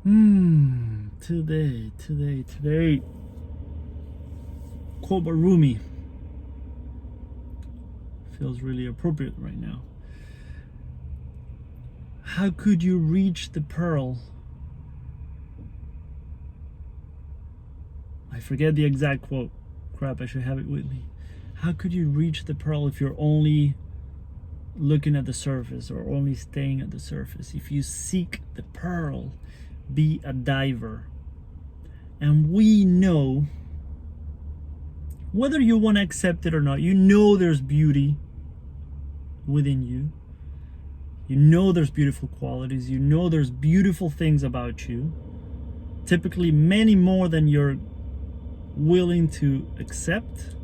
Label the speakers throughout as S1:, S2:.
S1: Today. Quote by Rumi feels really appropriate right now. How could you reach the pearl? I forget the exact quote. Crap, I should have it with me. How could you reach the pearl if you're only looking at the surface or only staying at the surface? If you seek the pearl, be a diver. And we know, whether you want to accept it or not, you know there's beauty within you. You know there's beautiful qualities. You know there's beautiful things about you. Typically many more than you're willing to accept.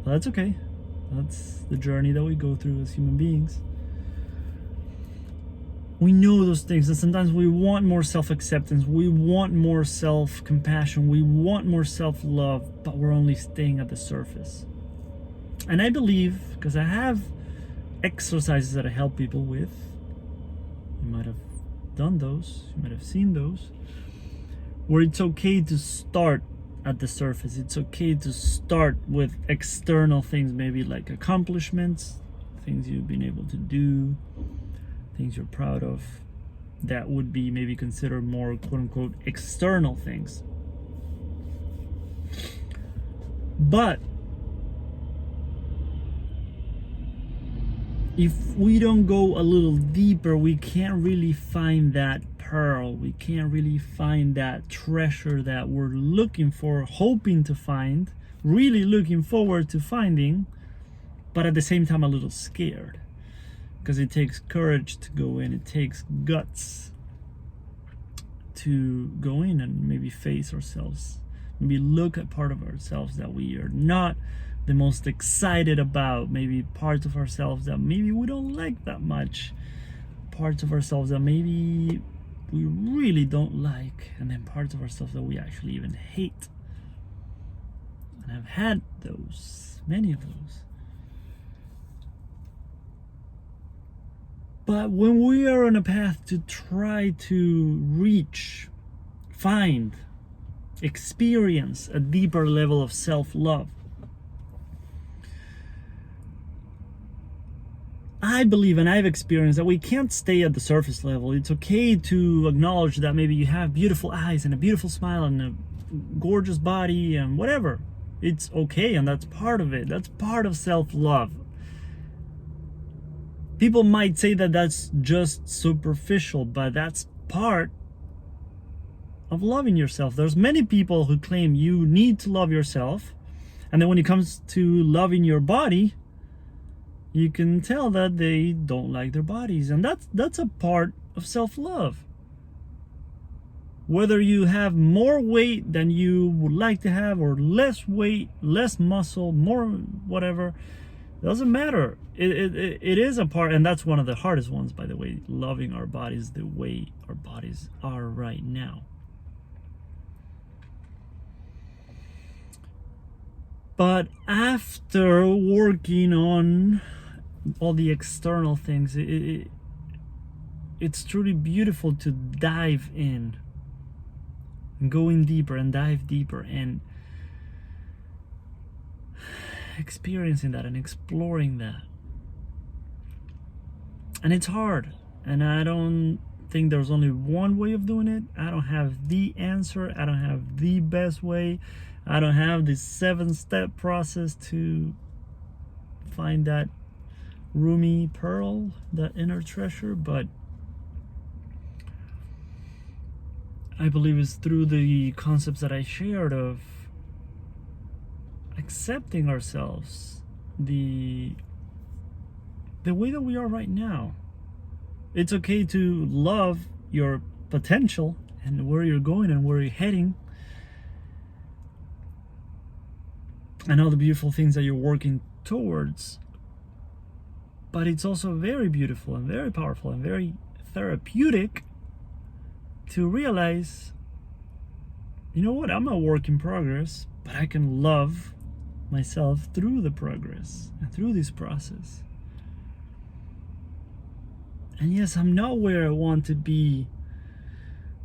S1: But that's okay. That's the journey that we go through as human beings. We know those things, and sometimes we want more self-acceptance, we want more self-compassion, we want more self-love, but we're only staying at the surface. And I believe, because I have exercises that I help people with, you might have done those, you might have seen those, where it's okay to start at the surface. It's okay to start with external things, maybe like accomplishments, things you've been able to do, things you're proud of, that would be maybe considered more quote-unquote external things. But if we don't go a little deeper, we can't really find that pearl. We can't really find that treasure that we're looking for, hoping to find, really looking forward to finding, but at the same time a little scared. Because it takes courage to go in, it takes guts to go in and maybe face ourselves, maybe look at part of ourselves that we are not the most excited about, maybe parts of ourselves that maybe we don't like that much, parts of ourselves that maybe we really don't like, and then parts of ourselves that we actually even hate. And I've had those, many of those. But when we are on a path to try to reach, find, experience a deeper level of self-love, I believe, and I've experienced, that we can't stay at the surface level. It's okay to acknowledge that maybe you have beautiful eyes and a beautiful smile and a gorgeous body and whatever. It's okay, and that's part of it. That's part of self-love. People might say that that's just superficial, but that's part of loving yourself. There's many people who claim you need to love yourself, and then when it comes to loving your body, you can tell that they don't like their bodies, and that's a part of self-love. Whether you have more weight than you would like to have, or less weight, less muscle, more whatever, doesn't matter. It is a part, and that's one of the hardest ones, by the way, loving our bodies the way our bodies are right now. But after working on all the external things, it's truly beautiful to dive in and go in deeper and dive deeper and experiencing that and exploring that. And it's hard, and I don't think there's only one way of doing it. I don't have the answer. I don't have the best way. I don't have the 7-step process to find that Rumi pearl, that inner treasure, but I believe it's through the concepts that I shared of accepting ourselves the way that we are right now. It's okay to love your potential and where you're going and where you're heading, and all the beautiful things that you're working towards. But it's also very beautiful and very powerful and very therapeutic to realize, you know what, I'm a work in progress, but I can love myself through the progress and through this process. And yes, I'm not where I want to be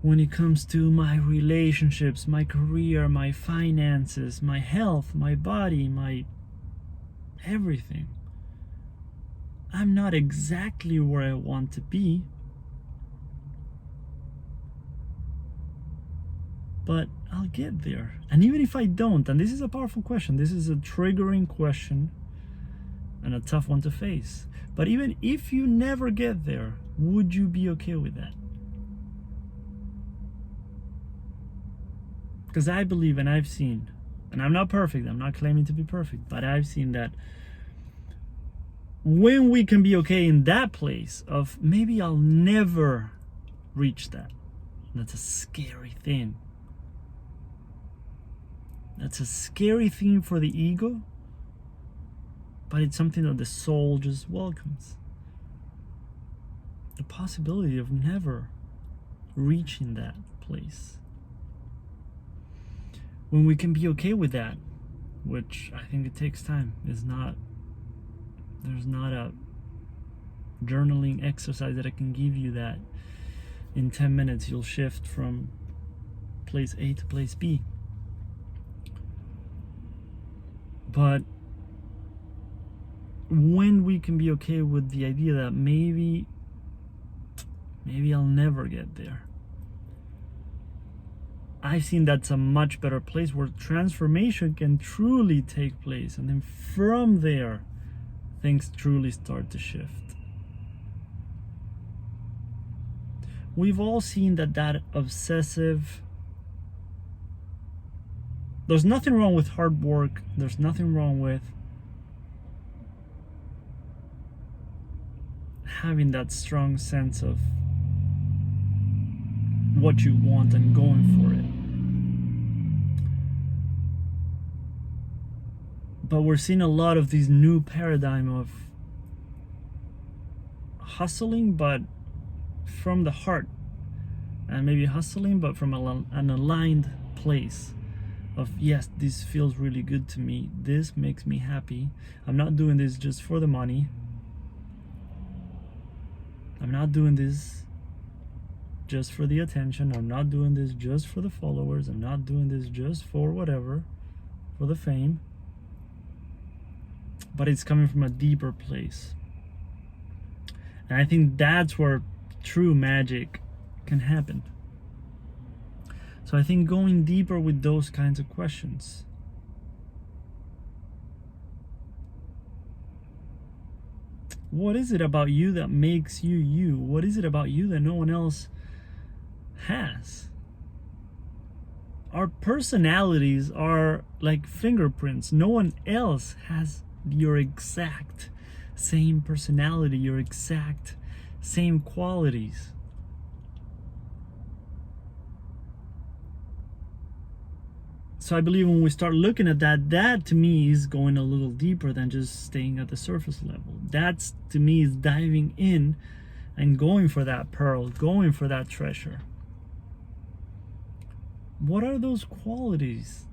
S1: when it comes to my relationships, my career, my finances, my health, my body, my everything. I'm not exactly where I want to be, but I'll get there. And even if I don't, and this is a powerful question, this is a triggering question and a tough one to face, but even if you never get there, would you be okay with that? Because I believe, and I've seen, and I'm not perfect, I'm not claiming to be perfect, but I've seen that when we can be okay in that place of maybe I'll never reach that, that's a scary thing. That's a scary thing for the ego, but it's something that the soul just welcomes. The possibility of never reaching that place. When we can be okay with that, which I think it takes time, there's not a journaling exercise that I can give you that in 10 minutes you'll shift from place A to place B. But when we can be okay with the idea that maybe I'll never get there, I've seen that's a much better place where transformation can truly take place. And then from there, things truly start to shift. We've all seen that obsessive... There's nothing wrong with hard work. There's nothing wrong with having that strong sense of what you want and going for it. But we're seeing a lot of these new paradigm of hustling, but from the heart, and maybe hustling, but from an aligned place of, yes, this feels really good to me. This makes me happy. I'm not doing this just for the money. I'm not doing this just for the attention. I'm not doing this just for the followers. I'm not doing this just for whatever, for the fame. But it's coming from a deeper place. And I think that's where true magic can happen. So I think going deeper with those kinds of questions. What is it about you that makes you you? What is it about you that no one else has? Our personalities are like fingerprints. No one else has your exact same personality, your exact same qualities. So I believe when we start looking at that to me is going a little deeper than just staying at the surface level. That's, to me, is diving in and going for that pearl, going for that treasure. What are those qualities?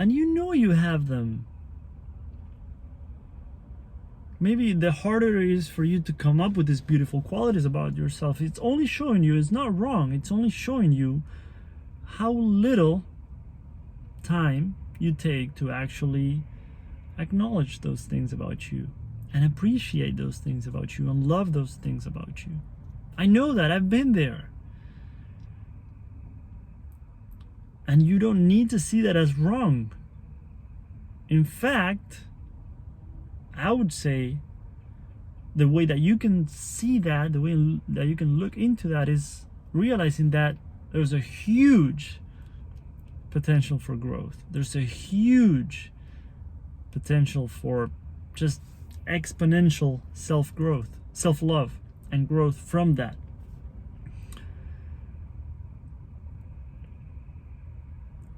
S1: And you know you have them. Maybe the harder it is for you to come up with these beautiful qualities about yourself, it's only showing you, it's not wrong, it's only showing you how little time you take to actually acknowledge those things about you and appreciate those things about you and love those things about you. I know that, I've been there. And you don't need to see that as wrong. In fact, I would say the way that you can see that, the way that you can look into that is realizing that there's a huge potential for growth. There's a huge potential for just exponential self-growth, self-love, and growth from that.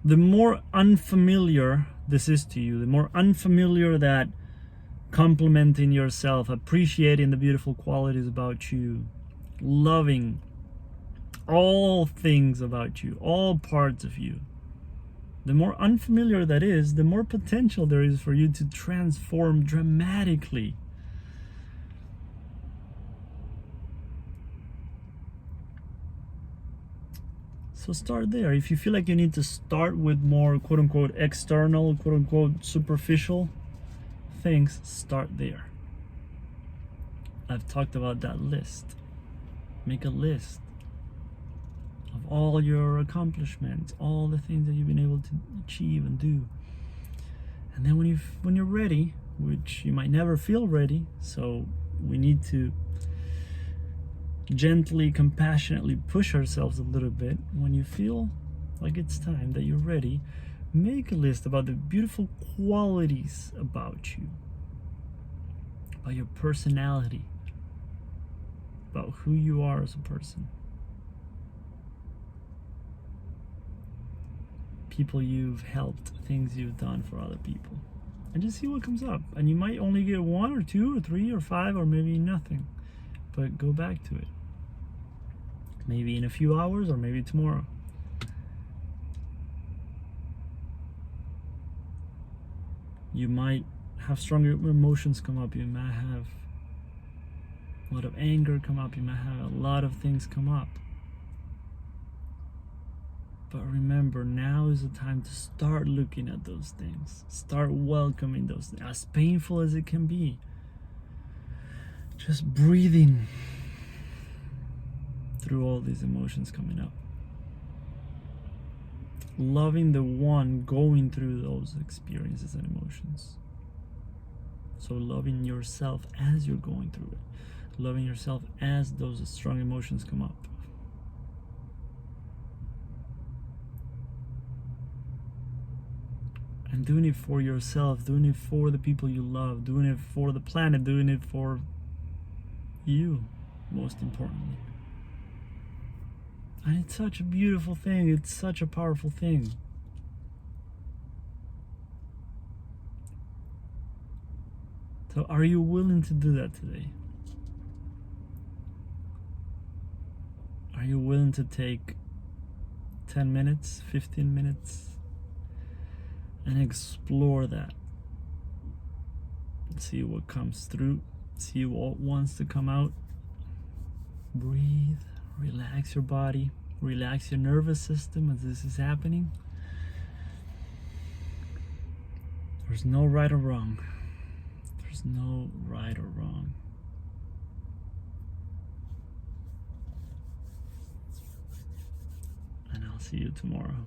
S1: The more unfamiliar this is to you, the more unfamiliar that complimenting yourself, appreciating the beautiful qualities about you, loving all things about you, all parts of you, the more unfamiliar that is, the more potential there is for you to transform dramatically. So start there. If you feel like you need to start with more quote unquote external, quote unquote superficial things, start there. I've talked about that list. Make a list of all your accomplishments, all the things that you've been able to achieve and do. And then when you're ready, which you might never feel ready, so we need to gently, compassionately push ourselves a little bit. When you feel like it's time that you're ready, make a list about the beautiful qualities about you, about your personality, about who you are as a person, people you've helped, things you've done for other people, and just see what comes up. And you might only get 1 or 2 or 3 or 5 or maybe nothing, but go back to it. Maybe in a few hours or maybe tomorrow. You might have stronger emotions come up. You might have a lot of anger come up. You might have a lot of things come up. But remember, now is the time to start looking at those things. Start welcoming those things, as painful as it can be. Just breathing through all these emotions coming up. Loving the one going through those experiences and emotions. So loving yourself as you're going through it. Loving yourself as those strong emotions come up. And doing it for yourself, doing it for the people you love, doing it for the planet, doing it for you, most importantly. And it's such a beautiful thing. It's such a powerful thing. So are you willing to do that today? Are you willing to take 10 minutes, 15 minutes and explore that? See what comes through. See what wants to come out. Breathe. Relax your body, relax your nervous system as this is happening. There's no right or wrong. There's no right or wrong. And I'll see you tomorrow.